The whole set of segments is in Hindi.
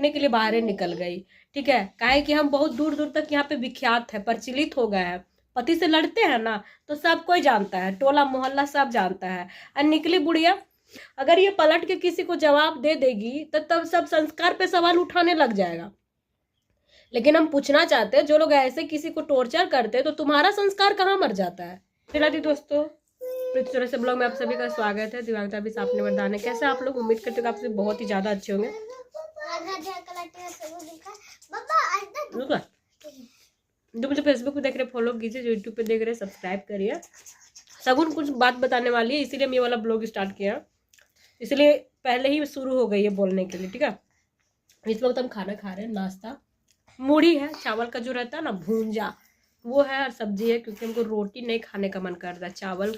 देखने के लिए बाहर निकल गई। ठीक है, काहे कि हम बहुत दूर दूर तक यहाँ पे विख्यात है, प्रचलित हो गए हैं। पति से लड़ते हैं ना तो सब कोई जानता है, टोला मोहल्ला सब जानता है। और निकली बुढ़िया, अगर ये पलट के किसी को जवाब दे देगी तो तब सब संस्कार पे सवाल उठाने लग जाएगा। लेकिन हम पूछना चाहते हैं, जो लोग ऐसे किसी को टॉर्चर करते हैं तो तुम्हारा संस्कार कहाँ मर जाता है। फिलहाल दोस्तों, पृथ्वी से ब्लॉग में आप सभी का स्वागत है। दिवांगता भी सामने वरदान है। कैसे आप लोग? उम्मीद करते हो आप सब बहुत ही ज्यादा अच्छे होंगे। जो मुझे फेसबुक पे देख रहे फॉलो कीजिए, जो यूट्यूब पे देख रहे सब्सक्राइब करिए। सगुन कुछ बात बताने वाली है, इसीलिए मैं वाला ब्लॉग स्टार्ट किया, इसलिए पहले ही शुरू हो गई है बोलने के लिए। ठीक है, इस वक्त हम खाना खा रहे हैं, नाश्ता मूढ़ी है, चावल का जो रहता है ना भूंजा वो है, और सब्जी है, क्योंकि हमको रोटी नहीं खाने का मन करता है। चावल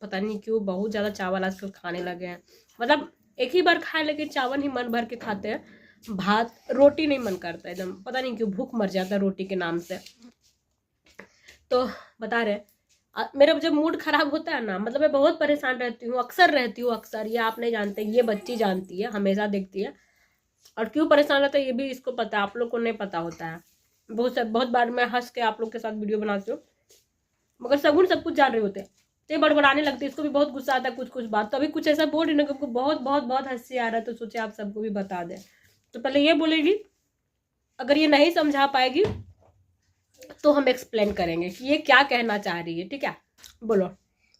पता नहीं क्यों बहुत ज़्यादा चावल आजकल खाने लगे हैं, मतलब एक ही बार खाए लेकिन चावल ही मन भर के खाते हैं, भात रोटी नहीं मन करता एकदम, पता नहीं क्यों भूख मर जाता है रोटी के नाम से। तो बता रहे मेरा जब मूड खराब होता है ना, मतलब मैं बहुत परेशान रहती हूँ, अक्सर रहती हूँ, अक्सर, ये आप नहीं जानते, ये बच्ची जानती है, हमेशा देखती है। और क्यों परेशान रहता है ये भी इसको पता है, आप लोग को नहीं पता होता है। बहुत बार मैं हंस के आप लोग के साथ वीडियो बनाती हूँ, मगर सगुन सब कुछ जान रहे होते हैं, तो बड़बड़ाने लगती है। इसको भी बहुत गुस्सा आता है कुछ बात, तो अभी कुछ ऐसा बोल रही ना कि हमको बहुत बहुत बहुत हंसी आ रहा है, तो सोचे आप सबको भी बता दें। तो पहले ये बोलेगी, अगर ये नहीं समझा पाएगी तो हम एक्सप्लेन करेंगे कि ये क्या कहना चाह रही है। ठीक है, बोलो।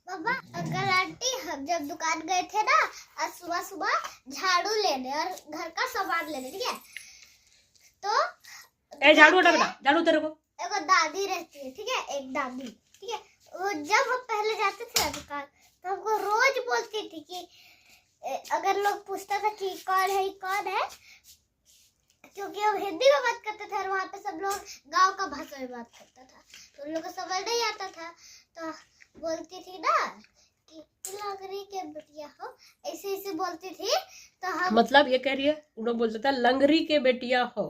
पापा, अंकल आंटी हम जब दुकान गए थे ना, आज सुबह सुबह झाड़ू लेने और घर का सामान लेने, ठीक है, तो झाड़ू हटा बेटा, झाड़ू तेरे को। एक दादी रहती है, ठीक है, एक दादी, ठीक है, वो जब हम पहले जाते थे ना दुकान तो हमको रोज बोलती थी कि अगर लोग पूछता था कि कौन है, क्योंकि हम हिंदी में बात करते थे और वहाँ पे सब लोग गांव का भाषा में बात करता था, तो उन लोग को समझ नहीं आता था, तो बोलती थी ना कि लंगरी के बेटिया हो, ऐसे बोलती थी। तो हम मतलब ये कह रही है, उन लोग बोलते थे लंगरी के बेटिया हो,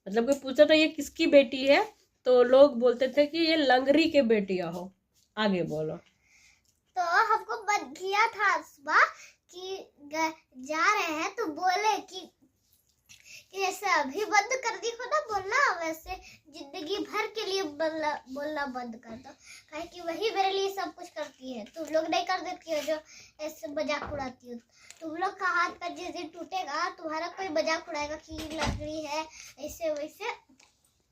मतलब कोई पूछता था ये किसकी बेटी है तो लोग बोलते थे कि ये लंगरी के बेटिया हो। आगे बोलो। तो हमको मन किया था सुबह कि जा रहे हैं तो बोले कि जैसे अभी बंद कर दी हो ना बोलना, वैसे जिंदगी भर के लिए बोलना बंद कर दो, काहे कि वही मेरे लिए सब कुछ करती है, तुम लोग नहीं कर देती हो जो ऐसे मजाक उड़ाती हो। तुम लोग का हाथ का जिस दिन टूटेगा तुम्हारा कोई मजाक उड़ाएगा कि लकड़ी है ऐसे वैसे,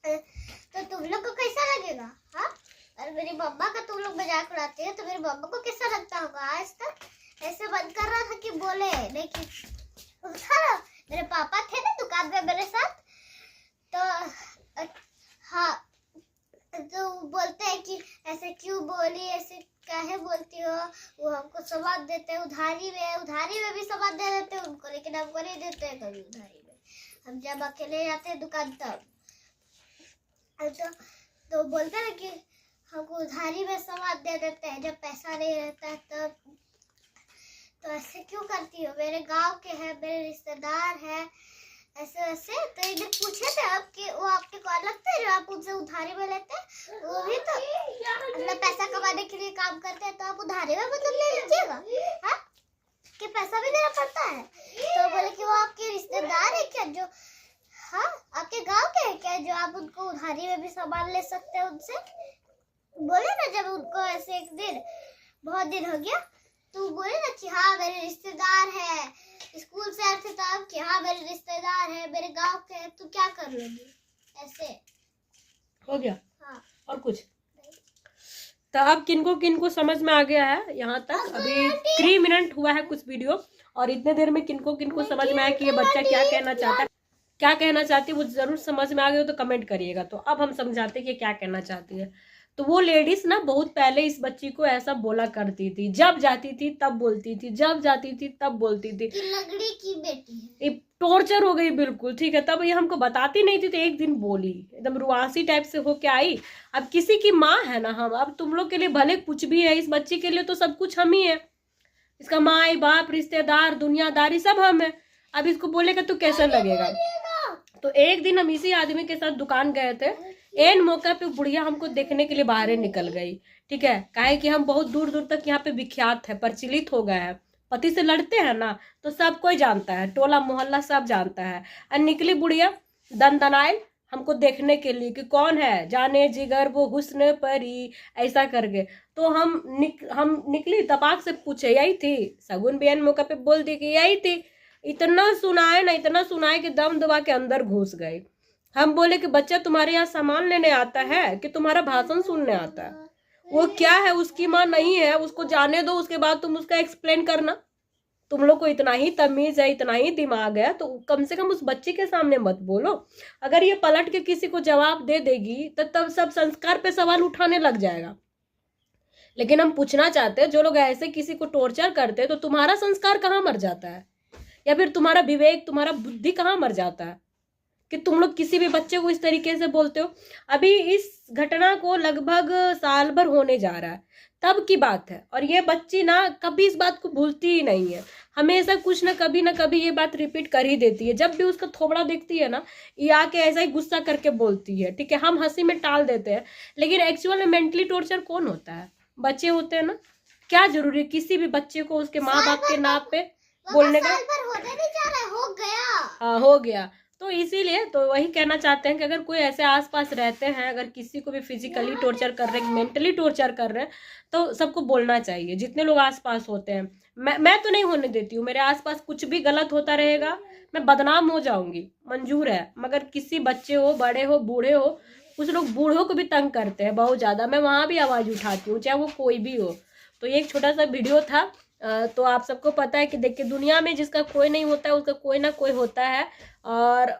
तो तुम लोग को कैसा लगेगा? हाँ, और मेरी मम्मा का तुम लोग मजाक उड़ाते हैं तो मेरी मम्मा को कैसा लगता होगा? आज तक ऐसे बंद कर रहा था कि बोले नहीं कि मेरे पापा थे ना दुकान में मेरे साथ, तो हाँ, तो बोलते हैं कि ऐसे क्यों बोली, ऐसे काहे बोलती हो, वो हमको सामान देते हैं उधारी में भी सामान दे देते हैं उनको, लेकिन हमको नहीं देते हैं कभी उधारी में, हम जब अकेले जाते हैं दुकान तब। तो बोलते हैं कि हमको उधारी में सामान दे देते हैं जब पैसा नहीं रहता है तब। तो ऐसे क्यों करती हो? मेरे गांव के हैं, मेरे रिश्तेदार हैं, ऐसे। तो इन्हें पूछे थे आप कि वो आपके कौन लगते हैं जो आप उनसे उधारी में लेते हैं? वो भी तो अपना पैसा कमाने के लिए काम करते हैं, तो आप उधारी में मतलब ले लीजिएगा, हाँ, कि पैसा भी देना पड़ता है। तो बोले कि वो आपके रिश्तेदार है क्या, जो हाँ आपके गाँव के है क्या, जो आप उनको उधारी में भी सामान ले सकते हैं उनसे? बोले ना जब उनको ऐसे एक दिन, बहुत दिन हो गया, तो बोले ना कि हाँ मेरे रिश्तेदार है, स्कूल से आए थे तब कि हाँ मेरे रिश्तेदार है, मेरे गांव के है, तू क्या कर लोगी? ऐसे हो गया। हाँ, और कुछ? तो अब किनको समझ में आ गया है यहाँ तक? अभी 3 मिनट हुआ है कुछ वीडियो, और इतने देर में किनको समझ में आया कि ये बच्चा क्या कहना चाहता है, क्या कहना चाहती है, वो जरूर समझ में आ गया हो तो कमेंट करिएगा। तो अब हम समझाते हैं कि क्या कहना चाहती है। तो वो लेडीज ना बहुत पहले इस बच्ची को ऐसा बोला करती थी, जब जाती थी तब बोलती थी, जब जाती थी तब बोलती थी कि लंगड़ी की बेटी है। ये टॉर्चर हो गई बिल्कुल। ठीक है, तब ये हमको बताती नहीं थी, तो एक दिन बोली, एकदम रुआसी टाइप से होके आई। अब किसी की माँ है ना हम, अब तुम लोग के लिए भले कुछ भी है, इस बच्ची के लिए तो सब कुछ हम ही है, इसका माँ बाप रिश्तेदार दुनियादारी सब हम है। अब इसको बोलेगा तो कैसा लगेगा? तो एक दिन हम इसी आदमी के साथ दुकान गए थे, एन मौका पे बुढ़िया हमको देखने के लिए बाहर निकल गई। ठीक है, काहे कि हम बहुत दूर दूर तक यहाँ पे विख्यात है, प्रचलित हो गए हैं, पति से लड़ते हैं ना, तो सब कोई जानता है, टोला मोहल्ला सब जानता है। और निकली बुढ़िया दन दनाइल हमको देखने के लिए कि कौन है, जाने जिगर वो हुस्न परी, ऐसा करके। तो हम निकली, तपाक से पूछे यही थी, सगुन बेन मौका पे बोल दी कि यही थी। इतना सुनाए ना, इतना सुनाए कि दम दबा के अंदर घुस गए। हम बोले कि बच्चा तुम्हारे यहाँ सामान लेने आता है कि तुम्हारा भाषण सुनने आता है? वो क्या है, उसकी माँ नहीं है, उसको जाने दो, उसके बाद तुम उसका एक्सप्लेन करना। तुम लोग को इतना ही तमीज है, इतना ही दिमाग है, तो कम से कम उस बच्चे के सामने मत बोलो। अगर ये पलट के किसी को जवाब दे देगी तो तब सब संस्कार पे सवाल उठाने लग जाएगा। लेकिन हम पूछना चाहते हैं, जो लोग ऐसे किसी को टॉर्चर करते हैं, तो तुम्हारा संस्कार कहाँ मर जाता है, या फिर तुम्हारा विवेक, तुम्हारा बुद्धि कहाँ मर जाता है कि तुम लोग किसी भी बच्चे को इस तरीके से बोलते हो। अभी इस घटना को लगभग साल भर होने जा रहा है, तब की बात है। और ये बच्ची ना कभी इस बात को भूलती ही नहीं है, हमेशा कुछ ना कभी ये बात रिपीट कर ही देती है। जब भी उसका थोबड़ा देखती है ना, ये आके ऐसा ही गुस्सा करके बोलती है। ठीक है, हम हंसी में टाल देते हैं, लेकिन एक्चुअल में मेंटली टॉर्चर कौन होता है? बच्चे होते हैं ना। क्या जरूरी किसी भी बच्चे को उसके माँ बाप के नाम पे बोलने का? होने नहीं जा रहा है, हो गया। हाँ, हो गया। तो इसीलिए तो वही कहना चाहते हैं कि अगर कोई ऐसे आसपास रहते हैं, अगर किसी को भी फिजिकली टॉर्चर कर रहे हैं, मेंटली टॉर्चर कर रहे हैं, तो सबको बोलना चाहिए, जितने लोग आसपास होते हैं। मैं तो नहीं होने देती हूँ, मेरे आसपास कुछ भी गलत होता रहेगा, मैं बदनाम हो जाऊंगी, मंजूर है। मगर किसी बच्चे हो, बड़े हो, बूढ़े हो, कुछ लोग बूढ़ों को भी तंग करते हैं बहुत ज्यादा, मैं वहां भी आवाज उठाती हूँ, चाहे वो कोई भी हो। तो ये एक छोटा सा वीडियो था। तो आप सबको पता है कि देखिए, दुनिया में जिसका कोई नहीं होता है, उसका कोई ना कोई होता है। और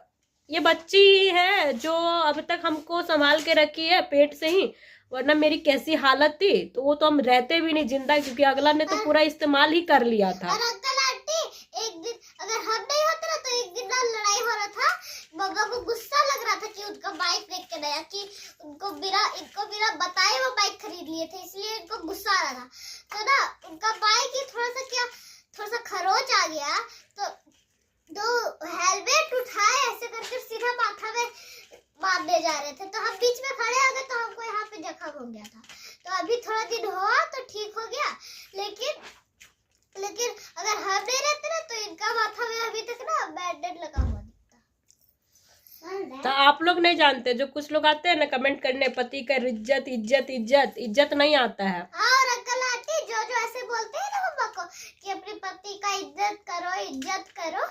ये बच्ची है जो अब तक हमको संभाल के रखी है पेट से ही, वरना मेरी कैसी हालत थी, तो वो तो हम रहते भी नहीं जिंदा, क्योंकि अगला ने तो पूरा इस्तेमाल ही कर लिया था। और अंकल आंटी, एक दिन अगर हम नहीं होते ना, तो एक दिन ना लड़ाई हो रहा था, बाबा को गुस्सा लग रहा था कि उनका बाइक देख के नया, कि इनको बिना बताए वो बाइक खरीद लिए थे, इसलिए इनको गुस्सा आ रहा था। तो ना उनका बाइक ही थोड़ा सा खरोच आ गया, तो हेलमेट उठाए ऐसे करके सीधा माथा में मारने जा रहे थे, तो हम बीच में खड़े आ गए, तो हमको यहाँ पे जख्म हो गया था। तो अभी थोड़ा दिन हुआ तो ठीक हो गया, लेकिन अगर हम नहीं रहते ना, तो इनका माथा में अभी तक ना बैंडेड लगा हुआ दिखता। तो आप लोग नहीं जानते, जो कुछ लोग आते हैं ना कमेंट करने, पति का इज्जत इज्जत इज्जत इज्जत नहीं आता है। और अंकल आंटी जो ऐसे बोलते हैं ना मम्मा को कि अपने पति का इज्जत करो,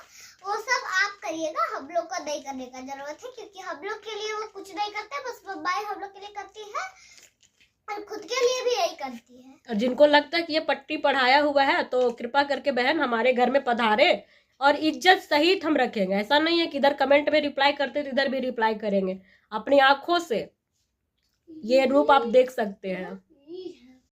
वो सब आप करिएगा, हम लोग को नहीं करने का जरूरत है, क्योंकि हम लोग के लिए वो कुछ नहीं करते, बस मम्माई हम लोग के लिए करती है और खुद के लिए भी यही करती है। और जिनको लगता है कि ये पट्टी पढ़ाया हुआ है, तो कृपा करके बहन हमारे घर में पधारे, और इज्जत सहित हम रखेंगे। ऐसा नहीं है कि इधर कमेंट में रिप्लाई करते तो इधर भी रिप्लाई करेंगे। अपनी आंखों से ये रूप आप देख सकते हैं।